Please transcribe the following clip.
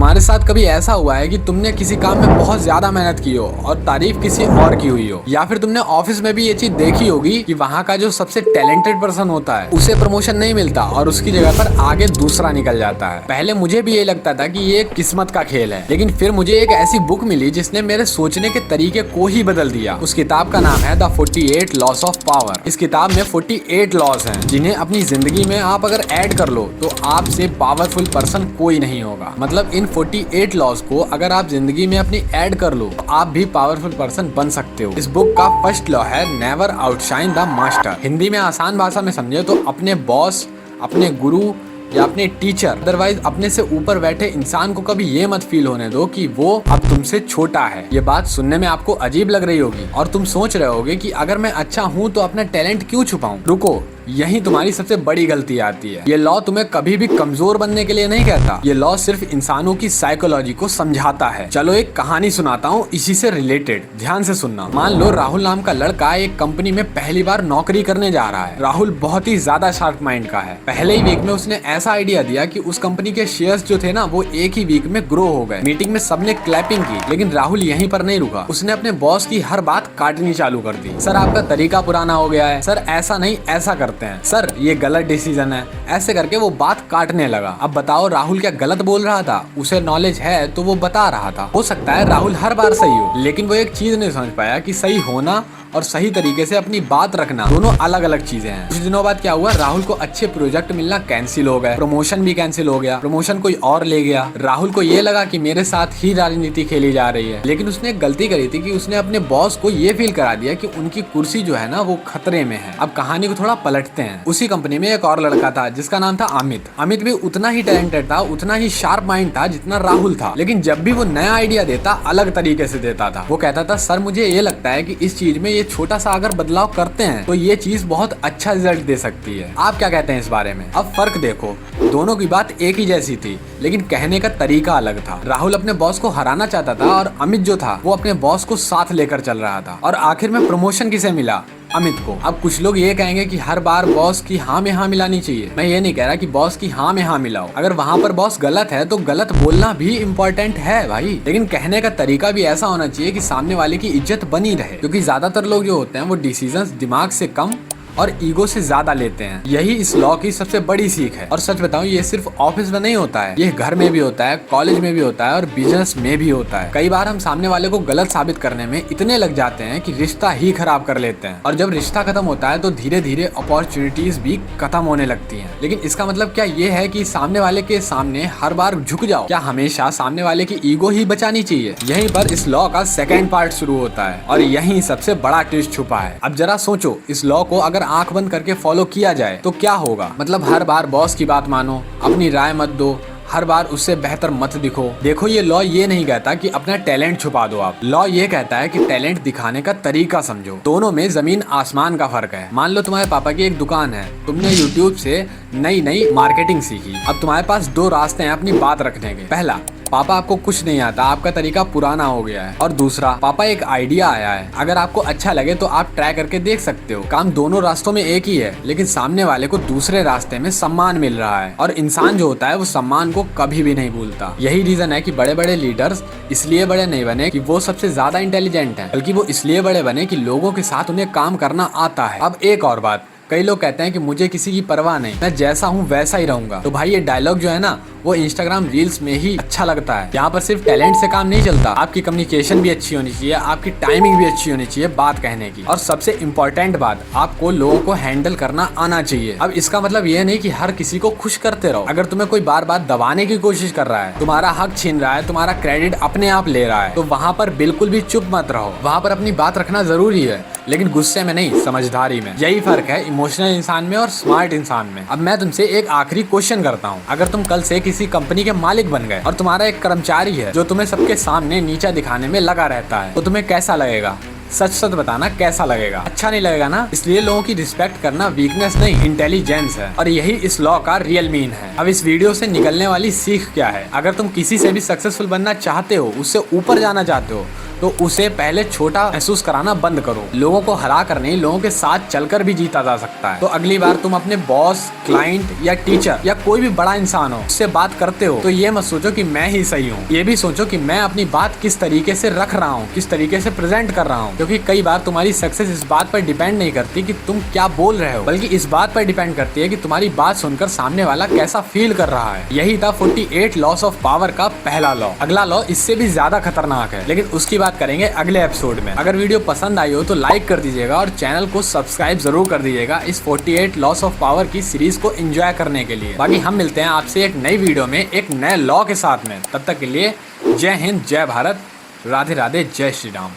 तुम्हारे साथ कभी ऐसा हुआ है कि तुमने किसी काम में बहुत ज्यादा मेहनत की हो और तारीफ किसी और की हुई हो, या फिर तुमने ऑफिस में भी ये चीज देखी होगी कि वहाँ का जो सबसे टैलेंटेड पर्सन होता है उसे प्रमोशन नहीं मिलता और उसकी जगह पर आगे दूसरा निकल जाता है। पहले मुझे भी ये लगता था कि ये किस्मत का खेल है, लेकिन फिर मुझे एक ऐसी बुक मिली जिसने मेरे सोचने के तरीके को ही बदल दिया। उस किताब का नाम है द 48 लॉस ऑफ पावर। इस किताब में 48 लॉस हैं जिन्हें अपनी जिंदगी में आप अगर ऐड कर लो तो आपसे पावरफुल पर्सन कोई नहीं होगा। मतलब इन 48 लॉस को अगर आप जिंदगी में अपनी ऐड कर लो तो आप भी पावरफुल पर्सन बन सकते हो। इस बुक का फर्स्ट लॉ है never outshine the master. Hindi में आसान भाषा में समझे तो अपने बॉस, अपने गुरु या अपने टीचर, अदरवाइज अपने से ऊपर बैठे इंसान को कभी ये मत फील होने दो कि वो अब तुमसे छोटा है। ये बात सुनने में आपको अजीब लग रही होगी और तुम सोच रहे होगे कि अगर मैं अच्छा हूँ तो अपना टैलेंट क्यों छुपाऊं। रुको, यही तुम्हारी सबसे बड़ी गलती आती है। ये लॉ तुम्हें कभी भी कमजोर बनने के लिए नहीं कहता। ये लॉ सिर्फ इंसानों की साइकोलॉजी को समझाता है। चलो एक कहानी सुनाता हूँ इसी से रिलेटेड, ध्यान से सुनना। मान लो राहुल नाम का लड़का एक कंपनी में पहली बार नौकरी करने जा रहा है। राहुल बहुत ही ज्यादा शार्प माइंड का है। पहले ही वीक में उसने ऐसा आइडिया दिया कि उस कंपनी के शेयर्स जो थे ना वो एक ही वीक में ग्रो हो गए। मीटिंग में सबने क्लैपिंग की, लेकिन राहुल यहीं पर नहीं रुका। उसने अपने बॉस की हर बात काटनी चालू कर दी। सर आपका तरीका पुराना हो गया है, सर ऐसा नहीं ऐसा करते हैं, सर ये गलत डिसीजन है, ऐसे करके वो बात काटने लगा। अब बताओ राहुल क्या गलत बोल रहा था? उसे नॉलेज है तो वो बता रहा था। हो सकता है राहुल हर बार सही हो, लेकिन वो एक चीज नहीं समझ पाया कि सही होना और सही तरीके से अपनी बात रखना दोनों अलग अलग चीजें हैं। कुछ दिनों बाद क्या हुआ, राहुल को अच्छे प्रोजेक्ट मिलना कैंसिल हो गए, प्रमोशन भी कैंसिल हो गया, प्रमोशन कोई और ले गया। राहुल को ये लगा कि मेरे साथ ही राजनीति खेली जा रही है, लेकिन उसने एक गलती करी थी कि उसने अपने बॉस को ये फील करा दिया कि उनकी कुर्सी जो है ना वो खतरे में है। अब कहानी को थोड़ा पलटते हैं। उसी कंपनी में एक और लड़का था जिसका नाम था अमित। अमित भी उतना ही टैलेंटेड था, उतना ही शार्प माइंड था जितना राहुल था, लेकिन जब भी वो नया आइडिया देता अलग तरीके से देता था। वो कहता था सर मुझे ये लगता है कि इस चीज में ये छोटा सा अगर बदलाव करते हैं तो ये चीज बहुत अच्छा रिजल्ट दे सकती है। आप क्या कहते हैं इस बारे में? अब फर्क देखो, दोनों की बात एक ही जैसी थी, लेकिन कहने का तरीका अलग था। राहुल अपने बॉस को हराना चाहता था और अमित जो था वो अपने बॉस को साथ लेकर चल रहा था। और आखिर में प्रमोशन किसे मिला? अमित को। अब कुछ लोग ये कहेंगे कि हर बार बॉस की हाँ में हाँ मिलानी चाहिए। मैं ये नहीं कह रहा कि बॉस की हाँ में हाँ मिलाओ। अगर वहाँ पर बॉस गलत है तो गलत बोलना भी इम्पोर्टेंट है भाई, लेकिन कहने का तरीका भी ऐसा होना चाहिए कि सामने वाले की इज्जत बनी रहे। क्योंकि ज्यादातर लोग जो होते हैं वो डिसीजंस दिमाग से कम और ईगो से ज्यादा लेते हैं। यही इस लॉ की सबसे बड़ी सीख है। और सच बताऊं ये सिर्फ ऑफिस में नहीं होता है, ये घर में भी होता है, कॉलेज में भी होता है और बिजनेस में भी होता है। कई बार हम सामने वाले को गलत साबित करने में इतने लग जाते हैं कि रिश्ता ही खराब कर लेते हैं। और जब रिश्ता खत्म होता है तो धीरे धीरे अपॉर्चुनिटीज भी खत्म होने लगती हैं। लेकिन इसका मतलब क्या ये है कि सामने वाले के सामने हर बार झुक जाओ? क्या हमेशा सामने वाले की ईगो ही बचानी चाहिए? यहीं पर इस लॉ का सेकेंड पार्ट शुरू होता है और यहीं सबसे बड़ा ट्विस्ट छुपा है। अब जरा सोचो, इस लॉ को अगर आंख बंद करके फॉलो किया जाए तो क्या होगा? मतलब हर बार बॉस की बात मानो, अपनी राय मत दो, हर बार उससे बेहतर मत दिखो। देखो ये लॉ ये नहीं कहता कि अपना टैलेंट छुपा दो आप। लॉ ये कहता है कि टैलेंट दिखाने का तरीका समझो। दोनों में जमीन आसमान का फर्क है। मान लो तुम्हारे पापा की एक दुकान है, तुमने यूट्यूब से नई नई मार्केटिंग सीखी। अब तुम्हारे पास दो रास्ते हैं अपनी बात रखने के। पहला, पापा आपको कुछ नहीं आता, आपका तरीका पुराना हो गया है। और दूसरा, पापा एक आइडिया आया है, अगर आपको अच्छा लगे तो आप ट्राई करके देख सकते हो। काम दोनों रास्तों में एक ही है, लेकिन सामने वाले को दूसरे रास्ते में सम्मान मिल रहा है। और इंसान जो होता है वो सम्मान को कभी भी नहीं भूलता। यही रीजन है कि बड़े बड़े लीडर्स इसलिए बड़े नहीं बने कि वो सबसे ज्यादा इंटेलिजेंट है, बल्कि वो इसलिए बड़े बने कि लोगों के साथ उन्हें काम करना आता है। अब एक और बात, कई लोग कहते हैं कि मुझे किसी की परवाह नहीं, मैं जैसा हूँ वैसा ही रहूंगा। तो भाई ये डायलॉग जो है ना वो इंस्टाग्राम रील्स में ही अच्छा लगता है। यहाँ पर सिर्फ टैलेंट से काम नहीं चलता, आपकी कम्युनिकेशन भी अच्छी होनी चाहिए, आपकी टाइमिंग भी अच्छी होनी चाहिए बात कहने की। और सबसे इम्पोर्टेंट बात, आपको लोगों को हैंडल करना आना चाहिए। अब इसका मतलब ये नहीं कि हर किसी को खुश करते रहो। अगर तुम्हें कोई बार बार दबाने की कोशिश कर रहा है, तुम्हारा हक छीन रहा है, तुम्हारा क्रेडिट अपने आप ले रहा है, तो वहाँ पर बिल्कुल भी चुप मत रहो। वहाँ पर अपनी बात रखना जरूरी है, लेकिन गुस्से में नहीं, समझदारी में। यही फर्क है इमोशनल इंसान में और स्मार्ट इंसान में। अब मैं तुमसे एक आखिरी क्वेश्चन करता हूँ। अगर तुम कल से किसी कंपनी के मालिक बन गए और तुम्हारा एक कर्मचारी है जो तुम्हें सबके सामने नीचा दिखाने में लगा रहता है, तो तुम्हें कैसा लगेगा? सच सच बताना कैसा लगेगा। अच्छा नहीं लगेगा ना? इसलिए लोगों की रिस्पेक्ट करना वीकनेस नहीं, इंटेलिजेंस है और यही इस लॉ का रियल मीन है। अब इस वीडियो से निकलने वाली सीख क्या है? अगर तुम किसी से भी सक्सेसफुल बनना चाहते हो, उससे ऊपर जाना चाहते हो, तो उसे पहले छोटा महसूस कराना बंद करो। लोगों को हरा कर नहीं, लोगों के साथ चलकर भी जीता जा सकता है। तो अगली बार तुम अपने बॉस, क्लाइंट या टीचर या कोई भी बड़ा इंसान हो, उससे बात करते हो तो ये मत सोचो कि मैं ही सही हूँ। ये भी सोचो कि मैं अपनी बात किस तरीके से रख रहा हूँ, किस तरीके से प्रेजेंट कर रहा हूँ। क्योंकि कई बार तुम्हारी सक्सेस इस बात पर डिपेंड नहीं करती कि तुम क्या बोल रहे हो, बल्कि इस बात पर डिपेंड करती है कि तुम्हारी बात सुनकर सामने वाला कैसा फील कर रहा है। यही था 48 लॉस ऑफ पावर का पहला लॉ। अगला लॉ इससे भी ज्यादा खतरनाक है, लेकिन उसकी बात करेंगे अगले एपिसोड में। अगर वीडियो पसंद आई हो तो लाइक कर दीजिएगा और चैनल को सब्सक्राइब जरूर कर दीजिएगा इस 48 लॉस ऑफ पावर की सीरीज को एंजॉय करने के लिए। बाकी हम मिलते हैं आपसे एक नई वीडियो में एक नए लॉ के साथ में। तब तक के लिए जय हिंद, जय भारत, राधे राधे, जय श्री राम।